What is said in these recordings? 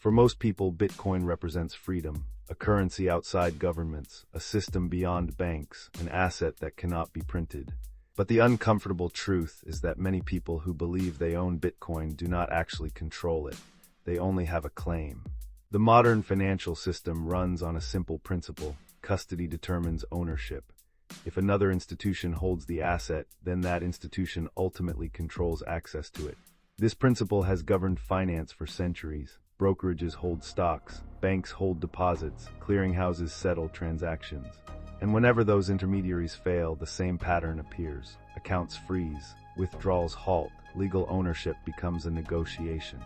For most people, Bitcoin represents freedom, a currency outside governments, a system beyond banks, an asset that cannot be printed. But the uncomfortable truth is that many people who believe they own Bitcoin do not actually control it. They only have a claim. The modern financial system runs on a simple principle: custody determines ownership. If another institution holds the asset, then that institution ultimately controls access to it. This principle has governed finance for centuries. Brokerages hold stocks, banks hold deposits, clearinghouses settle transactions. And whenever those intermediaries fail, the same pattern appears. Accounts freeze, withdrawals halt, legal ownership becomes a negotiation.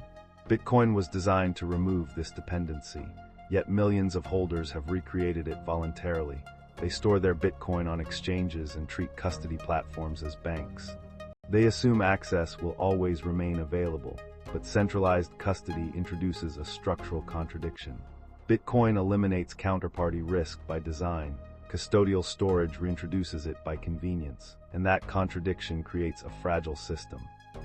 Bitcoin was designed to remove this dependency, yet millions of holders have recreated it voluntarily. They store their Bitcoin on exchanges and treat custody platforms as banks. They assume access will always remain available, but centralized custody introduces a structural contradiction. Bitcoin eliminates counterparty risk by design. Custodial storage reintroduces it by convenience, and that contradiction creates a fragile system.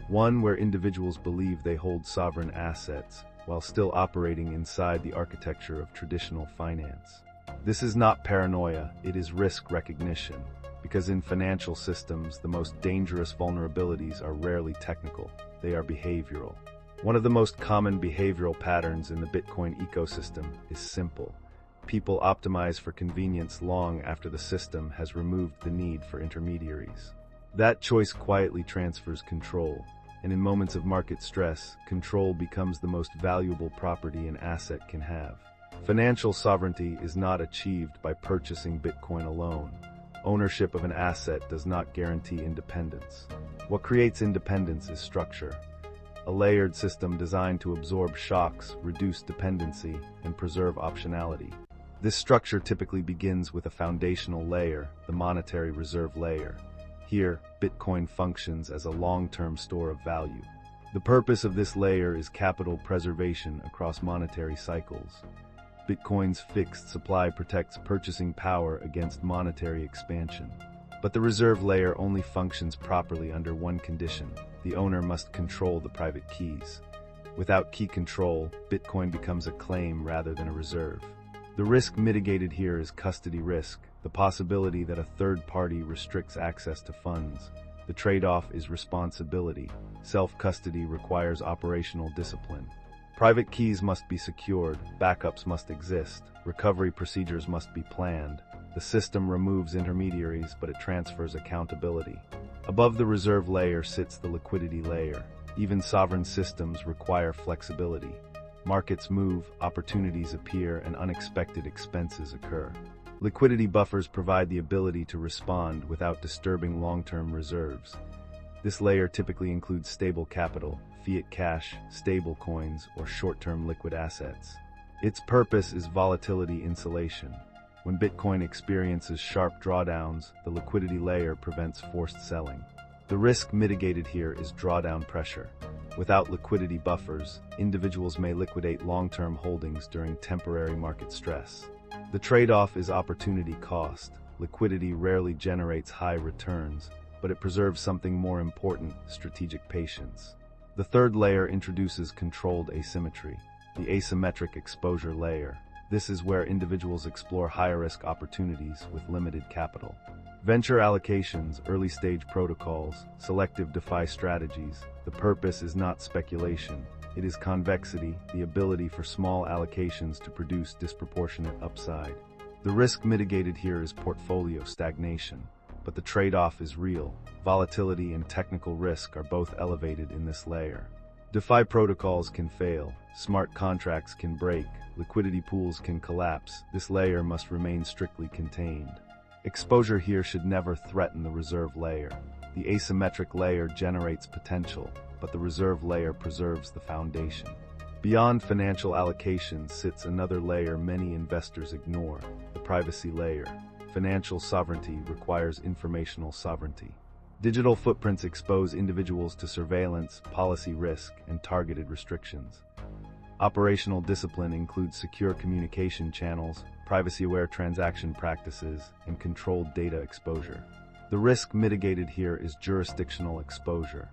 One where individuals believe they hold sovereign assets, while still operating inside the architecture of traditional finance. This is not paranoia, it is risk recognition, because in financial systems, the most dangerous vulnerabilities are rarely technical, they are behavioral. One of the most common behavioral patterns in the Bitcoin ecosystem is simple. People optimize for convenience long after the system has removed the need for intermediaries. That choice quietly transfers control, and in moments of market stress, control becomes the most valuable property an asset can have. Financial sovereignty is not achieved by purchasing Bitcoin alone. Ownership of an asset does not guarantee independence. What creates independence is structure. A layered system designed to absorb shocks, reduce dependency, and preserve optionality. This structure typically begins with a foundational layer, the monetary reserve layer. Here, Bitcoin functions as a long-term store of value. The purpose of this layer is capital preservation across monetary cycles. Bitcoin's fixed supply protects purchasing power against monetary expansion. But the reserve layer only functions properly under one condition: the owner must control the private keys. Without key control, Bitcoin becomes a claim rather than a reserve. The risk mitigated here is custody risk, the possibility that a third party restricts access to funds. The trade-off is responsibility. Self-custody requires operational discipline. Private keys must be secured, backups must exist, recovery procedures must be planned. The system removes intermediaries, but it transfers accountability. Above the reserve layer sits the liquidity layer. Even sovereign systems require flexibility. Markets move, opportunities appear, and unexpected expenses occur. Liquidity buffers provide the ability to respond without disturbing long-term reserves. This layer typically includes stable capital, fiat cash, stable coins, or short-term liquid assets. Its purpose is volatility insulation. When Bitcoin experiences sharp drawdowns, the liquidity layer prevents forced selling. The risk mitigated here is drawdown pressure. Without liquidity buffers, individuals may liquidate long-term holdings during temporary market stress. The trade-off is opportunity cost. Liquidity rarely generates high returns, but it preserves something more important: strategic patience. The third layer introduces controlled asymmetry, the asymmetric exposure layer. This is where individuals explore high-risk opportunities with limited capital. Venture allocations, early-stage protocols, selective DeFi strategies. The purpose is not speculation. It is convexity, the ability for small allocations to produce disproportionate upside. The risk mitigated here is portfolio stagnation, but the trade-off is real. Volatility and technical risk are both elevated in this layer. DeFi protocols can fail, smart contracts can break, liquidity pools can collapse. This layer must remain strictly contained. Exposure here should never threaten the reserve layer. The asymmetric layer generates potential, but the reserve layer preserves the foundation. Beyond financial allocations sits another layer many investors ignore: the privacy layer. Financial sovereignty requires informational sovereignty. Digital footprints expose individuals to surveillance, policy risk, and targeted restrictions. Operational discipline includes secure communication channels, privacy-aware transaction practices, and controlled data exposure. The risk mitigated here is jurisdictional exposure.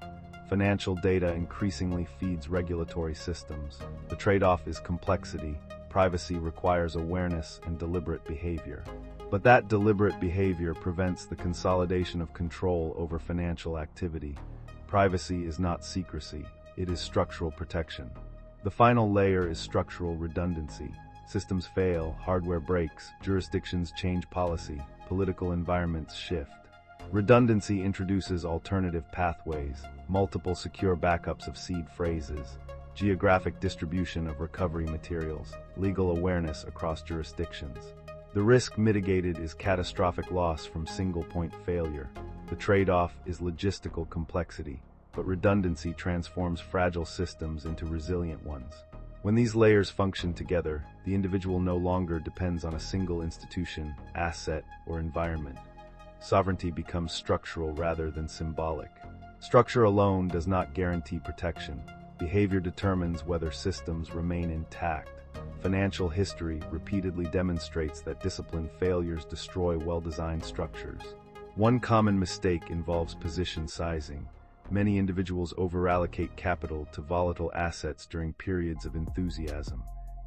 Financial data increasingly feeds regulatory systems. The trade-off is complexity. Privacy requires awareness and deliberate behavior. But that deliberate behavior prevents the consolidation of control over financial activity. Privacy is not secrecy, it is structural protection. The final layer is structural redundancy. Systems fail, hardware breaks, jurisdictions change policy, political environments shift. Redundancy introduces alternative pathways, multiple secure backups of seed phrases, geographic distribution of recovery materials, legal awareness across jurisdictions. The risk mitigated is catastrophic loss from single-point failure. The trade-off is logistical complexity, but redundancy transforms fragile systems into resilient ones. When these layers function together, the individual no longer depends on a single institution, asset, or environment. Sovereignty becomes structural rather than symbolic. Structure alone does not guarantee protection. Behavior determines whether systems remain intact. Financial history repeatedly demonstrates that disciplined failures destroy well-designed structures. One common mistake involves position sizing. Many individuals overallocate capital to volatile assets during periods of enthusiasm.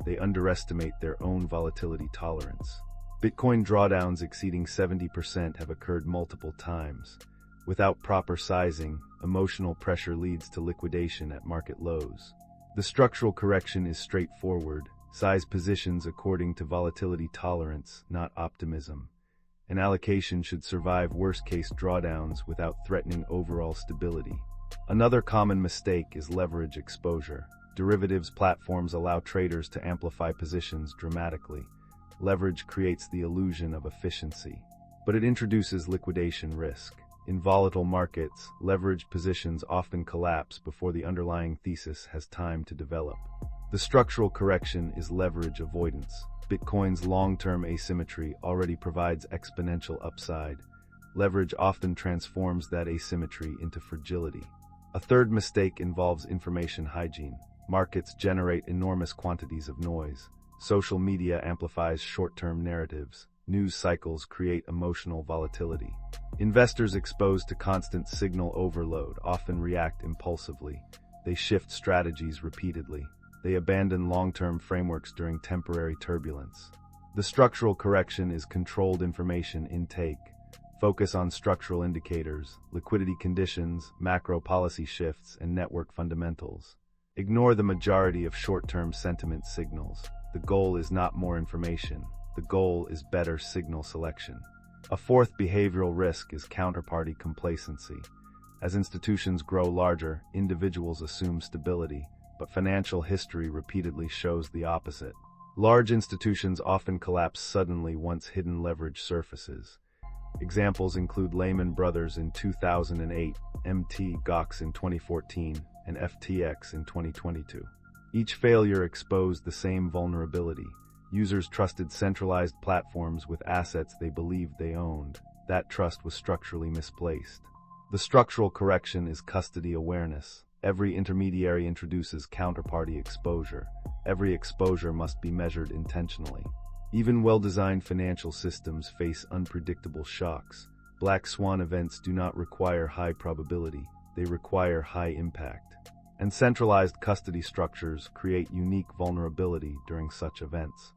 They underestimate their own volatility tolerance. Bitcoin drawdowns exceeding 70% have occurred multiple times. Without proper sizing, emotional pressure leads to liquidation at market lows. The structural correction is straightforward. Size positions according to volatility tolerance, not optimism. An allocation should survive worst-case drawdowns without threatening overall stability. Another common mistake is leverage exposure. Derivatives platforms allow traders to amplify positions dramatically. Leverage creates the illusion of efficiency, but it introduces liquidation risk. In volatile markets, leveraged positions often collapse before the underlying thesis has time to develop. The structural correction is leverage avoidance. Bitcoin's long-term asymmetry already provides exponential upside. Leverage often transforms that asymmetry into fragility. A third mistake involves information hygiene. Markets generate enormous quantities of noise. Social media amplifies short-term narratives. News cycles create emotional volatility. Investors exposed to constant signal overload often react impulsively. They shift strategies repeatedly. They abandon long-term frameworks during temporary turbulence. The structural correction is controlled information intake. Focus on structural indicators, liquidity conditions, macro policy shifts, and network fundamentals. Ignore the majority of short-term sentiment signals. The goal is not more information. The goal is better signal selection. A fourth behavioral risk is counterparty complacency. As institutions grow larger, individuals assume stability, but financial history repeatedly shows the opposite. Large institutions often collapse suddenly once hidden leverage surfaces. Examples include Lehman Brothers in 2008, Mt. Gox in 2014, and FTX in 2022. Each failure exposed the same vulnerability. Users trusted centralized platforms with assets they believed they owned. That trust was structurally misplaced. The structural correction is custody awareness. Every intermediary introduces counterparty exposure. Every exposure must be measured intentionally. Even well-designed financial systems face unpredictable shocks. Black swan events do not require high probability. They require high impact. And centralized custody structures create unique vulnerability during such events.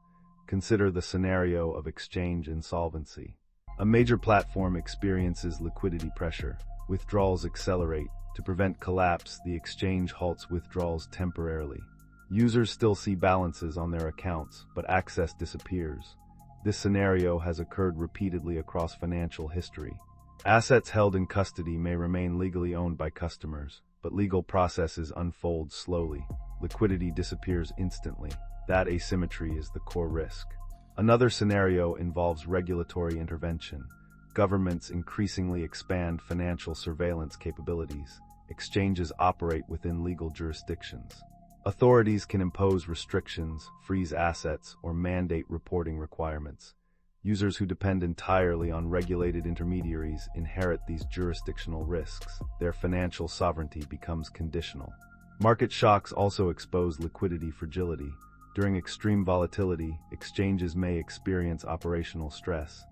Consider the scenario of exchange insolvency. A major platform experiences liquidity pressure. Withdrawals accelerate. To prevent collapse, the exchange halts withdrawals temporarily. Users still see balances on their accounts, but access disappears. This scenario has occurred repeatedly across financial history. Assets held in custody may remain legally owned by customers, but legal processes unfold slowly. Liquidity disappears instantly. That asymmetry is the core risk. Another scenario involves regulatory intervention. Governments increasingly expand financial surveillance capabilities. Exchanges operate within legal jurisdictions. Authorities can impose restrictions, freeze assets, or mandate reporting requirements. Users who depend entirely on regulated intermediaries inherit these jurisdictional risks. Their financial sovereignty becomes conditional. Market shocks also expose liquidity fragility. During extreme volatility, exchanges may experience operational stress.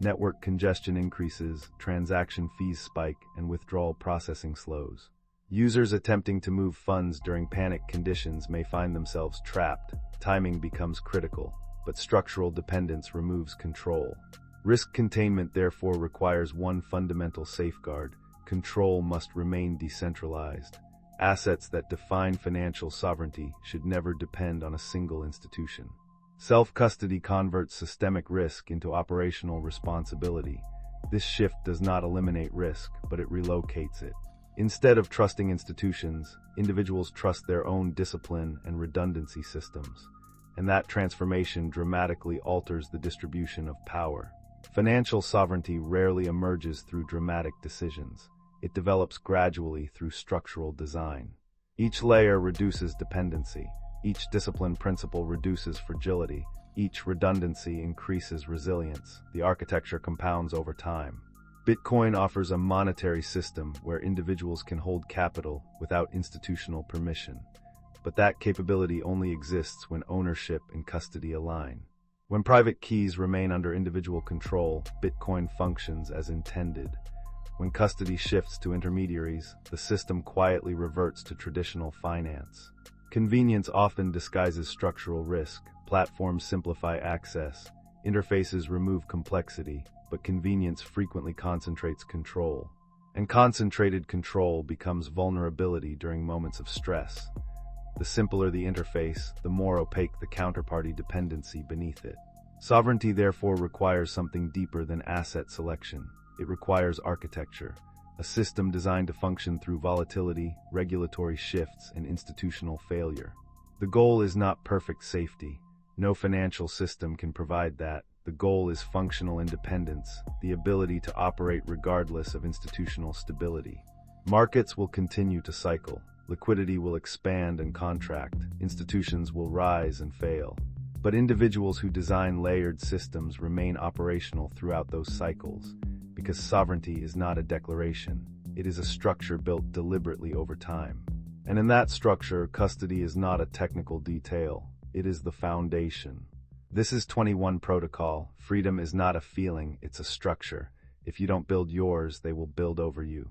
Network congestion increases, transaction fees spike, and withdrawal processing slows. Users attempting to move funds during panic conditions may find themselves trapped. Timing becomes critical, but structural dependence removes control. Risk containment therefore requires one fundamental safeguard: control must remain decentralized. Assets that define financial sovereignty should never depend on a single institution. Self-custody converts systemic risk into operational responsibility. This shift does not eliminate risk, but it relocates it. Instead of trusting institutions, individuals trust their own discipline and redundancy systems, and that transformation dramatically alters the distribution of power. Financial sovereignty rarely emerges through dramatic decisions. It develops gradually through structural design. Each layer reduces dependency. Each discipline principle reduces fragility. Each redundancy increases resilience. The architecture compounds over time. Bitcoin offers a monetary system where individuals can hold capital without institutional permission. But that capability only exists when ownership and custody align. When private keys remain under individual control, Bitcoin functions as intended. When custody shifts to intermediaries, the system quietly reverts to traditional finance. Convenience often disguises structural risk. Platforms simplify access. Interfaces remove complexity, but convenience frequently concentrates control. And concentrated control becomes vulnerability during moments of stress. The simpler the interface, the more opaque the counterparty dependency beneath it. Sovereignty therefore requires something deeper than asset selection. It requires architecture, a system designed to function through volatility, regulatory shifts, and institutional failure. The goal is not perfect safety. No financial system can provide that. The goal is functional independence, the ability to operate regardless of institutional stability. Markets will continue to cycle. Liquidity will expand and contract. Institutions will rise and fail. But individuals who design layered systems remain operational throughout those cycles, because sovereignty is not a declaration. It is a structure built deliberately over time. And in that structure, custody is not a technical detail. It is the foundation. This is 21 Protocol. Freedom is not a feeling, it's a structure. If you don't build yours, they will build over you.